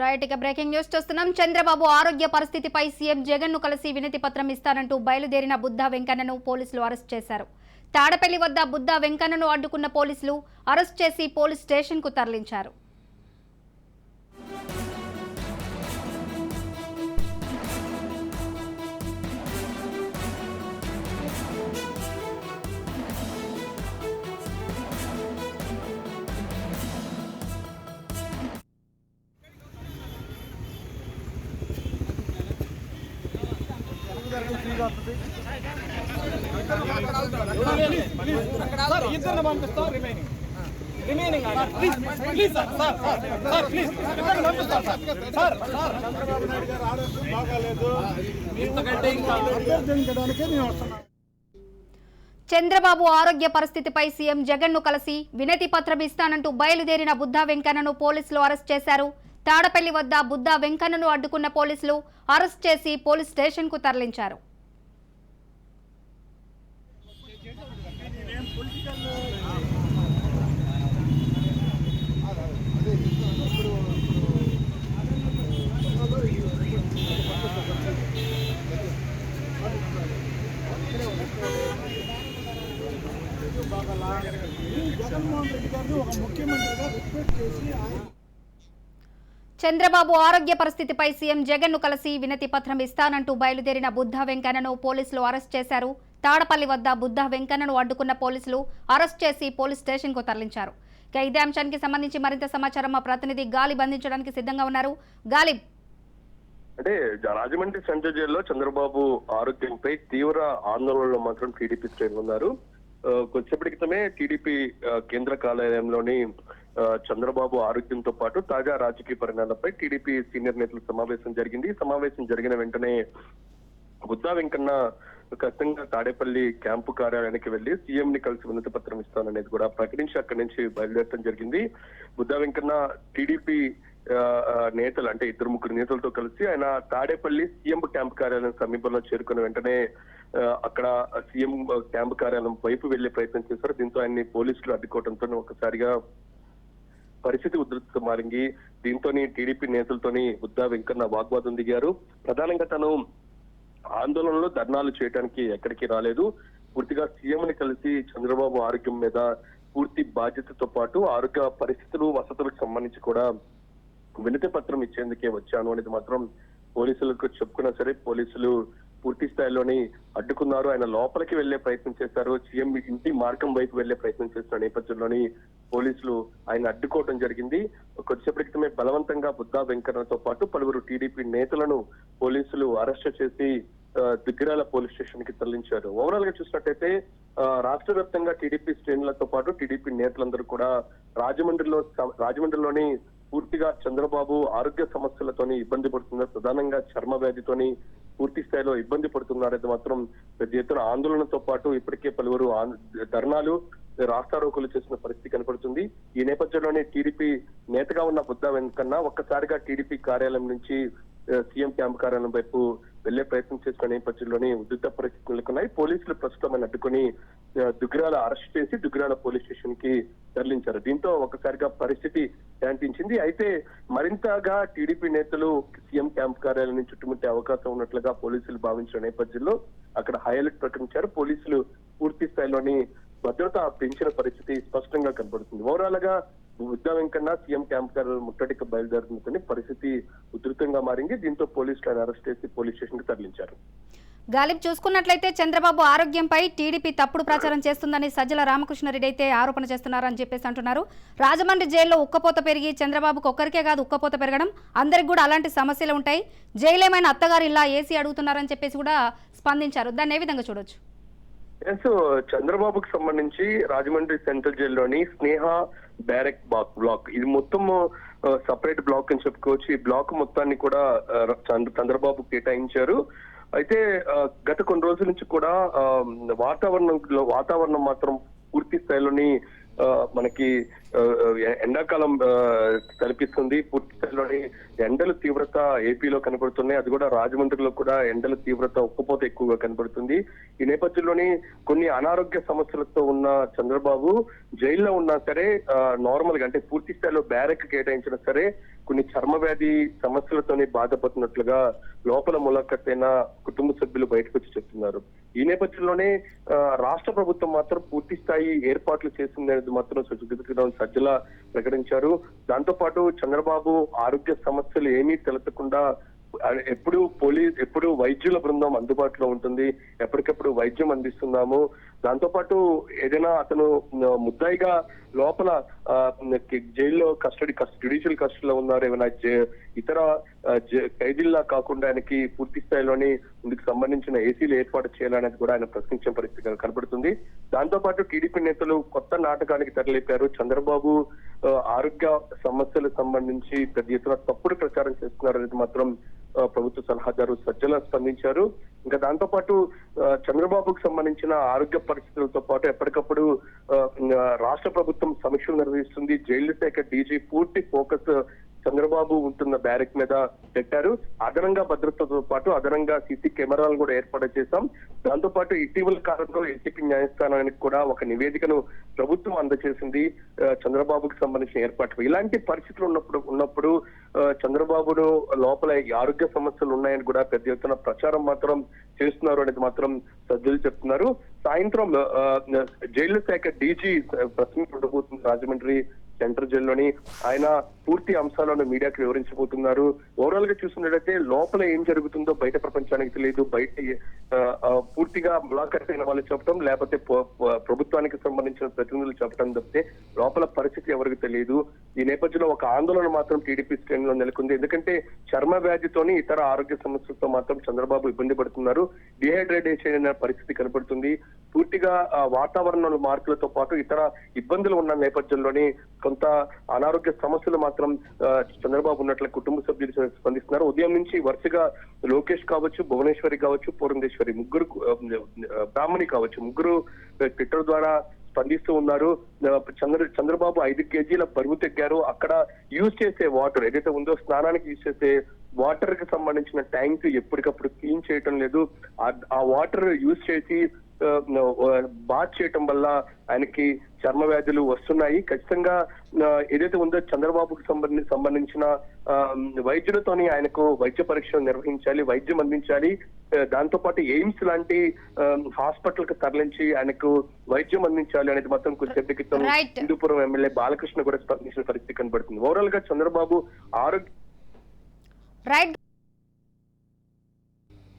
Right ఇక breaking news చూస్తున్నాం. చంద్రబాబు ఆరోగ్య పరిస్థితిపై సీఎం జగన్ ను కలిసి వినతి పత్రం ఇస్తానంటూ బయలుదేరిన బుద్ధా వెంకన్నను పోలీసులు అరెస్ట్ చేశారు. తాడపల్లి వద్ద బుద్ధా వెంకన్నను అడ్డుకున్న పోలీసులు అరెస్ట్ చేసి పోలీస్ స్టేషన్ కు తరలించారు. చంద్రబాబు ఆరోగ్య పరిస్థితిపై సీఎం జగన్ ను కలిసి వినతి పత్రం ఇస్తానంటూ బయలుదేరిన బుద్ధా వెంకన్నను పోలీసులు అరెస్ట్ చేశారు. తాడపల్లి వద్ద బుద్ధా వెంకన్నను అడ్డుకున్న పోలీసులు అరెస్ట్ చేసి పోలీస్ స్టేషన్ కు తరలించారు. చంద్రబాబు ఆరోగ్య పరిస్థితిపై సీఎం జగన్ ను కలిసి వినతి పత్రం ఇస్తానంటూ బయలుదేరిన బుద్ధా వెంకన్నను పోలీసులు అరెస్ట్ చేశారు. తాడపల్లి వద్ద బుద్ధా వెంకన్నను అడ్డుకున్న పోలీసులు అరెస్ట్ చేసి పోలీస్ స్టేషన్ కు తరలించారు. ఇక ఇదే అంశానికి సంబంధించి మరింత సమాచారం మా ప్రతినిధి గాలిబ్ అందించడానికి సిద్ధంగా ఉన్నారు. గాలిబ్, అంటే రాజమండ్రి సెంట్రల్ జైల్లో చంద్రబాబు ఆరోగ్యంపై తీవ్ర ఆందోళనలో మాత్రం టీడీపీ శ్రేణులు ఉన్నారు. కొద్దిసేపటి క్రితమే టీడీపీ కేంద్ర కార్యాలయంలోని చంద్రబాబు ఆరోగ్యంతో పాటు తాజా రాజకీయ పరిణామాలపై టీడీపీ సీనియర్ నేతల సమావేశం జరిగింది. సమావేశం జరిగిన వెంటనే బుద్ధా వెంకన్న ఖచ్చితంగా తాడేపల్లి క్యాంపు కార్యాలయానికి వెళ్లి సీఎం ని కలిసి వినతి పత్రం ఇస్తాననేది కూడా ప్రకటించి అక్కడి నుంచి బయలుదేరడం జరిగింది. బుద్ధా వెంకన్న టీడీపీ నేతలు అంటే ఇద్దరు ముగ్గురు నేతలతో కలిసి ఆయన తాడేపల్లి సీఎం క్యాంపు కార్యాలయం సమీపంలో చేరుకున్న వెంటనే అక్కడ సీఎం క్యాంపు కార్యాలయం వైపు వెళ్లే ప్రయత్నం చేశారు. దీంతో ఆయన్ని పోలీసులు అడ్డుకోవడంతో ఒకసారిగా పరిస్థితి ఉధృతిగా మారింది. దీంతో టీడీపీ నేతలతోని బుద్ధా వెంకన్న వాగ్వాదం దిగారు. ప్రధానంగా తను ఆందోళనలో ధర్నాలు చేయడానికి ఎక్కడికి రాలేదు, పూర్తిగా సీఎం ని కలిసి చంద్రబాబు ఆరోగ్యం మీద పూర్తి బాధ్యతతో పాటు ఆరోగ్య పరిస్థితులు వసతులకు సంబంధించి కూడా వినతి పత్రం ఇచ్చేందుకే వచ్చాను అనేది మాత్రం పోలీసులకు చెప్పుకున్నా సరే పోలీసులు పూర్తి స్థాయిలోని అడ్డుకున్నారు. ఆయన లోపలికి వెళ్లే ప్రయత్నం చేశారు. సీఎం ఇంటి మార్గం వైపు వెళ్లే ప్రయత్నం చేస్తున్న నేపథ్యంలోని పోలీసులు ఆయన అడ్డుకోవడం జరిగింది. కొద్దిసేపటి క్రితమే బలవంతంగా బుద్ధా వెంకన్నతో పాటు పలువురు టీడీపీ నేతలను పోలీసులు అరెస్ట్ చేసి దుగ్గిరాల పోలీస్ స్టేషన్ కి తరలించారు. ఓవరాల్ గా చూసినట్టయితే రాష్ట్ర వ్యాప్తంగా టీడీపీ శ్రేణులతో పాటు టీడీపీ నేతలందరూ కూడా రాజమండ్రిలోని పూర్తిగా చంద్రబాబు ఆరోగ్య సమస్యలతోని ఇబ్బంది పడుతున్నారు. ప్రధానంగా చర్మ వ్యాధితోని పూర్తి స్థాయిలో ఇబ్బంది పడుతున్నారనేది మాత్రం పెద్ద ఎత్తున ఆందోళనతో పాటు ఇప్పటికే పలువురు ధర్నాలు రాస్తారోకోలు చేసిన పరిస్థితి కనపడుతుంది. ఈ నేపథ్యంలోనే టీడీపీ నేతగా ఉన్న బుద్ధా వెంకన్న ఒక్కసారిగా టీడీపీ కార్యాలయం నుంచి సీఎం క్యాంప్ కార్యాలయం వైపు వెళ్లే ప్రయత్నం చేసిన నేపథ్యంలోనే ఉద్రిక్త పరిస్థితులు నెలకొన్నాయి. పోలీసులు ప్రస్తుతం ఆయన అడ్డుకుని దుగ్గిరాల అరెస్ట్ చేసి దుగ్గిరాల పోలీస్ స్టేషన్ కి తరలించారు. దీంతో ఒకసారిగా పరిస్థితి శాంతించింది. అయితే మరింతగా టీడీపీ నేతలు సీఎం క్యాంప్ కార్యాలయం చుట్టుముట్టే అవకాశం ఉన్నట్లుగా పోలీసులు భావించిన నేపథ్యంలో అక్కడ హై అలర్ట్ ప్రకటించారు. పోలీసులు పూర్తి స్థాయిలోని భద్రత పెంచిన పరిస్థితి స్పష్టంగా కనబడుతుంది. ఓవరాల్ గా బుద్ధా వెంకన్న సీఎం క్యాంప్ కార్యాలయం ముట్టడికి బయలుదేరుతుందని పరిస్థితి ఉధృతంగా మారింది. దీంతో పోలీసులు అరెస్ట్ చేసి పోలీస్ స్టేషన్ కి తరలించారు. గాలిబ్, చూసుకున్నట్లయితే చంద్రబాబు ఆరోగ్యంపై టీడీపీ తప్పుడు ప్రచారం చేస్తుందని సజ్జల రామకృష్ణారెడ్డి అయితే ఆరోపణ చేస్తున్నారని చెప్పేసి అంటున్నారు. రాజమండ్రి జైల్లో ఉక్కపోత పెరిగి చంద్రబాబుకు ఒక్కరికే కాదు ఉక్కపోత పెరగడం, అందరికి కూడా అలాంటి సమస్యలు ఉంటాయి, జైలు ఏమైనా అత్తగారు ఇలా ఏసీ అడుగుతున్నారని చెప్పేసి కూడా స్పందించారు. దాన్ని ఏ విధంగా చూడొచ్చు? చంద్రబాబుకు సంబంధించి రాజమండ్రి సెంట్రల్ జైల్లోని స్నేహ బ్యారెక్ బ్లాక్ ఇది మొత్తం సపరేట్ బ్లాక్ అని చెప్పుకోవచ్చు. ఈ బ్లాక్ మొత్తాన్ని కూడా చంద్రబాబు కేటాయించారు. అయితే గత కొన్ని రోజుల నుంచి కూడా వాతావరణం మాత్రం పూర్తి స్థాయిలోని మనకి ఎండాకాలం కనిపిస్తుంది. పూర్తి స్థాయిలోని ఎండల తీవ్రత ఏపీలో కనబడుతున్నాయి. అది కూడా రాజమండ్రిలో కూడా ఎండల తీవ్రత ఉక్కపోత ఎక్కువగా కనబడుతుంది. ఈ నేపథ్యంలోని కొన్ని అనారోగ్య సమస్యలతో ఉన్న చంద్రబాబు జైల్లో ఉన్నా సరే నార్మల్ గా అంటే పూర్తి స్థాయిలో బ్యారెక్ కేటాయించినా సరే కొన్ని చర్మ వ్యాధి సమస్యలతోనే బాధపడుతున్నట్లుగా లోపల ములాఖతైన కుటుంబ సభ్యులు బయటకు వచ్చి చెప్తున్నారు. ఈ నేపథ్యంలోనే రాష్ట్ర ప్రభుత్వం మాత్రం పూర్తి స్థాయి ఏర్పాట్లు చేసిందనేది మాత్రం సజ్జల ప్రకటించారు. దాంతో పాటు చంద్రబాబు ఆరోగ్య సమస్యలు ఏమీ తెలచకుండా ఎప్పుడు వైద్యుల బృందం అందుబాటులో ఉంటుంది, ఎప్పటికప్పుడు వైద్యం అందిస్తున్నాము. దాంతో పాటు ఏదైనా అతను ముద్దాయిగా లోపల జైల్లో జ్యుడిషియల్ కస్టడీలో ఉన్నారు, ఏమైనా ఇతర ఖైదీల్లా కాకుండా ఆయనకి పూర్తి స్థాయిలోని ఇందుకు సంబంధించిన ఏసీలు ఏర్పాటు చేయాలనేది కూడా ఆయన ప్రశ్నించే పరిస్థితి కనబడుతుంది. దాంతో పాటు టీడీపీ నేతలు కొత్త నాటకానికి తెరలేపారు. చంద్రబాబు ఆరోగ్య సమస్యలకు సంబంధించి పెద్ద ఎత్తున తప్పుడు ప్రచారం చేస్తున్నారు అనేది మాత్రం ప్రభుత్వ సలహాదారు సజ్జల స్పందించారు. ఇంకా దాంతో పాటు చంద్రబాబుకు సంబంధించిన ఆరోగ్య పరిస్థితులతో పాటు ఎప్పటికప్పుడు రాష్ట్ర ప్రభుత్వం సమీక్షలు నిర్వహిస్తుంది. జైలు శాఖ డీజీ పూర్తి ఫోకస్ చంద్రబాబు ఉంటున్న బ్యారెక్ మీద పెట్టారు. అదనంగా భద్రతతో పాటు అదనంగా సీసీ కెమెరాలను కూడా ఏర్పాటు చేశాం. దాంతో పాటు ఇటీవల కాలంలో ఏసీపీ న్యాయస్థానానికి కూడా ఒక నివేదికను ప్రభుత్వం అందజేసింది చంద్రబాబుకు సంబంధించిన ఏర్పాట్లు. ఇలాంటి పరిస్థితులు ఉన్నప్పుడు చంద్రబాబును లోపల ఆరోగ్య సమస్యలు ఉన్నాయని కూడా పెద్ద ఎత్తున ప్రచారం మాత్రం చేస్తున్నారు అనేది మాత్రం సజ్జలు చెప్తున్నారు. సాయంత్రం జైలు శాఖ డీజీ ప్రశ్న ఉండబోతుంది రాజమండ్రి సెంట్రల్ జైల్లోని. ఆయన పూర్తి అంశాలను మీడియాకి వివరించబోతున్నారు. ఓవరాల్ గా చూసినట్లయితే లోపల ఏం జరుగుతుందో బయట ప్రపంచానికి తెలియదు. బయట పూర్తిగా ములాఖత్ అయిన వాళ్ళు చెప్పడం, లేకపోతే ప్రభుత్వానికి సంబంధించిన ప్రతినిధులు చెప్పడం తప్పితే లోపల పరిస్థితి ఎవరికి తెలియదు. ఈ నేపథ్యంలో ఒక ఆందోళన మాత్రం టీడీపీ శ్రేణిలో నెలకొంది. ఎందుకంటే చర్మ వ్యాధితోని ఇతర ఆరోగ్య సమస్యలతో మాత్రం చంద్రబాబు ఇబ్బంది పడుతున్నారు. డిహైడ్రేటేషన్ అనే పరిస్థితి కనబడుతుంది. పూర్తిగా వాతావరణ మార్పులతో పాటు ఇతర ఇబ్బందులు ఉన్న నేపథ్యంలోని కొంత అనారోగ్య సమస్యలు మాత్రం చంద్రబాబు ఉన్నట్లు కుటుంబ సభ్యులు స్పందిస్తున్నారు. ఉదయం నుంచి వరుసగా లోకేష్ కావచ్చు, భువనేశ్వరి కావచ్చు, పురంధేశ్వరి బ్రాహ్మణి కావచ్చు, ముగ్గురు ట్విట్టర్ ద్వారా స్పందిస్తూ ఉన్నారు. చంద్రబాబు 5 కేజీల బరువు తగ్గారు. అక్కడ యూజ్ చేసే వాటర్ ఏదైతే ఉందో స్నానానికి యూజ్ చేసే వాటర్ కి సంబంధించిన ట్యాంక్ ఎప్పటికప్పుడు క్లీన్ చేయటం లేదు. ఆ వాటర్ యూజ్ చేసి బాత్ చేయటం వల్ల ఆయనకి చర్మ వ్యాధులు వస్తున్నాయి. ఖచ్చితంగా ఏదైతే ఉందో చంద్రబాబుకు సంబంధించిన వైద్యులతోని ఆయనకు వైద్య పరీక్షలు నిర్వహించాలి, వైద్యం అందించాలి. దాంతో పాటు ఎయిమ్స్ లాంటి హాస్పిటల్ కు తరలించి ఆయనకు వైద్యం అందించాలి అనేది మాత్రం కొద్దిసేపటి క్రితం హిందూపురం ఎమ్మెల్యే బాలకృష్ణ కూడా స్పందించిన పరిస్థితి కనబడుతుంది. ఓవరాల్ గా చంద్రబాబు ఆరోగ్య